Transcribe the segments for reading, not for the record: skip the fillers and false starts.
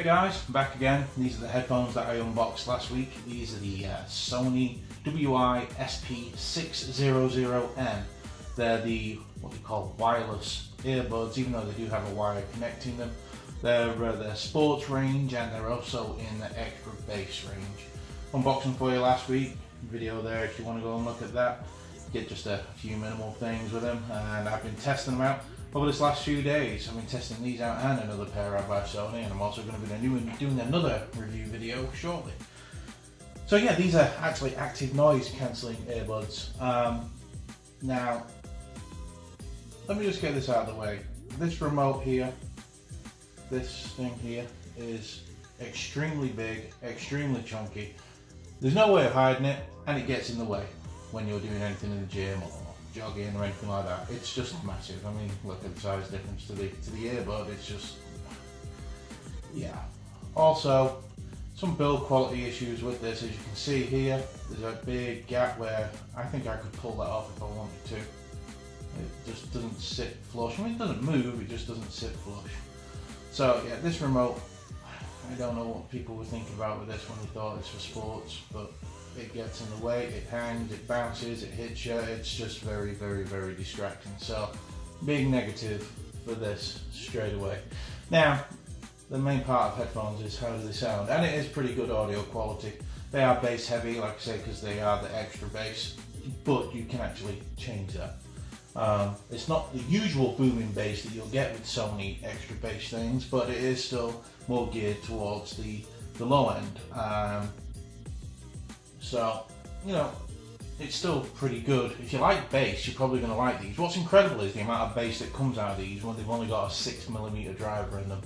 guys, I'm back again. These are the headphones that I unboxed last week. These are the Sony WI-SP600N. They're the, what we call wireless earbuds, even though they do have a wire connecting them. They're sports range, and they're also in the extra bass range. Unboxing for you last week, video there if you want to go and look at that. Get just a few minimal things with them, and I've been testing them out over this last few days. I've been testing these out and another pair out by Sony, and I'm also going to be doing another review video shortly. So yeah, these are actually active noise cancelling earbuds. Now, let me just get this out of the way. This remote here, this thing here, is extremely big, extremely chunky. There's no way of hiding it, and it gets in the way when you're doing anything in the gym or jogging or anything like that. It's just massive. I mean, look at the size difference to the earbud. It's just, yeah. Also, some build quality issues with this. As you can see here, there's a big gap where I think I could pull that off if I wanted to. It just doesn't sit flush. I mean, it doesn't move, it just doesn't sit flush. So yeah, this remote, I don't know what people were thinking about with this when they thought it's for sports, but it gets in the way, it hangs, it bounces, it hits you. It's just very, very, very distracting. So, big negative for this straight away. Now, the main part of headphones is how do they sound, and it is pretty good audio quality. They are bass heavy, like I say, because they are the extra bass, but you can actually change that. It's not the usual booming bass that you'll get with Sony extra bass things, but it is still more geared towards the low end. So, you know, it's still pretty good. If you like bass, you're probably going to like these. What's incredible is the amount of bass that comes out of these when they've only got a 6mm driver in them.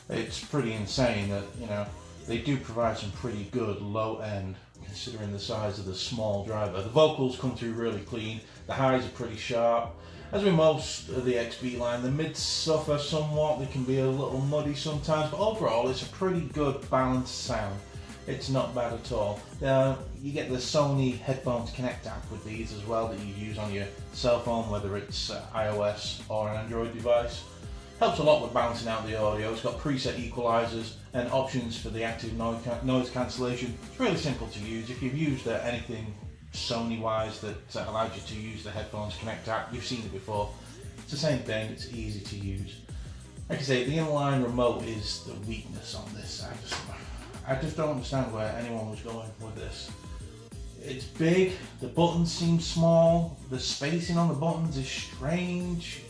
It's pretty insane that, you know, they do provide some pretty good low end considering the size of the small driver. The vocals come through really clean, the highs are pretty sharp. As with most of the XB line, the mids suffer somewhat, they can be a little muddy sometimes, but overall it's a pretty good balanced sound. It's not bad at all. You get the Sony Headphones Connect app with these as well that you use on your cell phone, whether it's iOS or an Android device. Helps a lot with balancing out the audio. It's got preset equalizers and options for the active noise cancellation. It's really simple to use. If you've used anything Sony wise that allows you to use the Headphones Connect app, you've seen it before. It's the same thing, it's easy to use. Like I say, the inline remote is the weakness on this. I just don't understand where anyone was going with this. It's big, the buttons seem small, the spacing on the buttons is strange.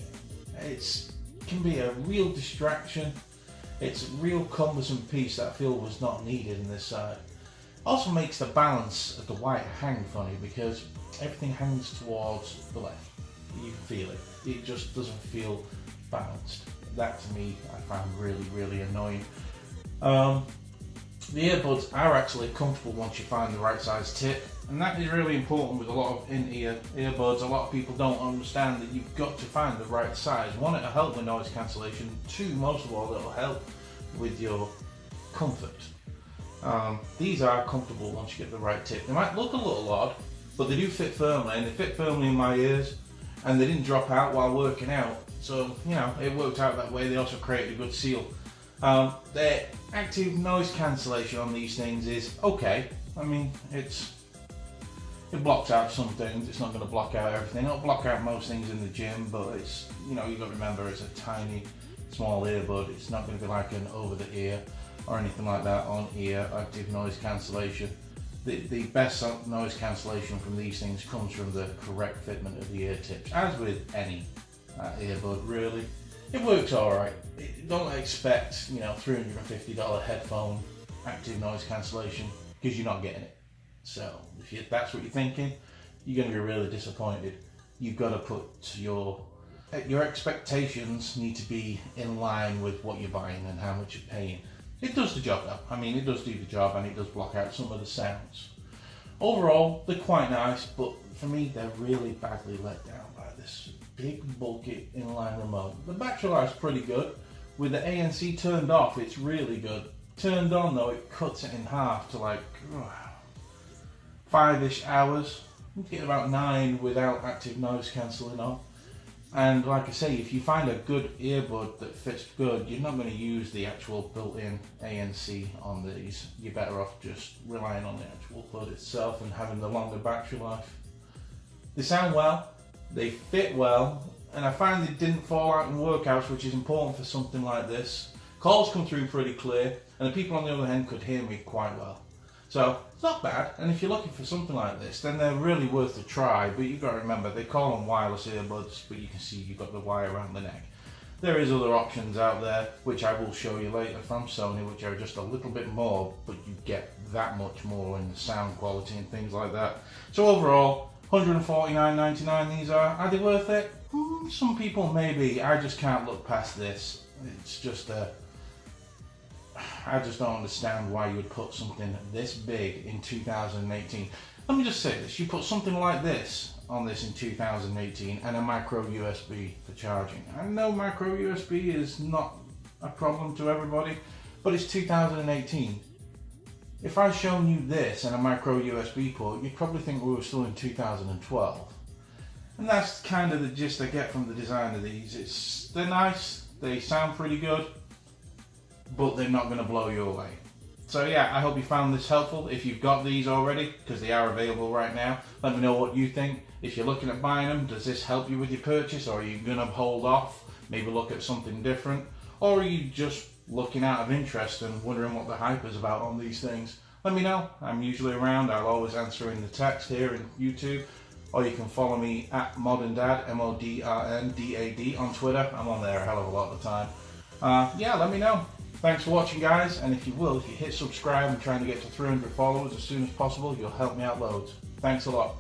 It can be a real distraction. It's a real cumbersome piece that I feel was not needed in this side. Also makes the balance of the wire hang funny because everything hangs towards the left. You can feel it. It just doesn't feel balanced. That to me I find really, really annoying. The earbuds are actually comfortable once you find the right size tip, and that is really important with a lot of in-ear earbuds. A lot of people don't understand that you've got to find the right size. One, it'll help with noise cancellation. Two, most of all, it'll help with your comfort. These are comfortable once you get the right tip. They might look a little odd, but they do fit firmly, and they fit firmly in my ears, and they didn't drop out while working out. So, you know, it worked out that way. They also created a good seal. The active noise cancellation on these things is okay. I mean, it blocks out some things. It's not going to block out everything. It'll block out most things in the gym, but it's, you know, you've got to remember it's a tiny, small earbud. It's not going to be like an over the ear or anything like that on ear active noise cancellation. The best noise cancellation from these things comes from the correct fitment of the ear tips, as with any earbud really. It works alright. Don't expect, you know, $350 headphone active noise cancellation because you're not getting it. So if that's what you're thinking, you're going to be really disappointed. You've got to put your expectations need to be in line with what you're buying and how much you're paying. It does the job though. I mean, it does do the job, and it does block out some of the sounds. Overall, they're quite nice, but for me, they're really badly let down by this big, bulky inline remote. The battery life's pretty good. With the ANC turned off, it's really good. Turned on though, it cuts it in half to like 5-ish hours. You get about 9 without active noise cancelling on. And like I say, if you find a good earbud that fits good, you're not going to use the actual built-in ANC on these. You're better off just relying on the actual bud itself and having the longer battery life. They sound well, they fit well, and I find they didn't fall out in workouts, which is important for something like this. Calls come through pretty clear, and the people on the other end could hear me quite well. So it's not bad, and if you're looking for something like this, then they're really worth a try. But you've got to remember, they call them wireless earbuds, but you can see you've got the wire around the neck. There is other options out there, which I will show you later from Sony, which are just a little bit more, but you get that much more in the sound quality and things like that. So overall, $149.99 these are they worth it? Some people maybe. I just can't look past this. It's just I just don't understand why you would put something this big in 2018. Let me just say this, you put something like this on this in 2018 and a micro USB for charging. I know micro USB is not a problem to everybody, but it's 2018. If I'd shown you this and a micro USB port, you'd probably think we were still in 2012. And that's kind of the gist I get from the design of these. They're nice, they sound pretty good, but they're not going to blow you away. So yeah, I hope you found this helpful. If you've got these already, because they are available right now, let me know what you think. If you're looking at buying them, does this help you with your purchase, or are you going to hold off, maybe look at something different? Or are you just looking out of interest and wondering what the hype is about on these things? Let me know. I'm usually around. I'll always answer in the text here in YouTube. Or you can follow me at ModernDad, MODRNDAD on Twitter. I'm on there a hell of a lot of the time. Yeah, let me know. Thanks for watching, guys, and if you hit subscribe and trying to get to 300 followers as soon as possible, you'll help me out loads. Thanks a lot.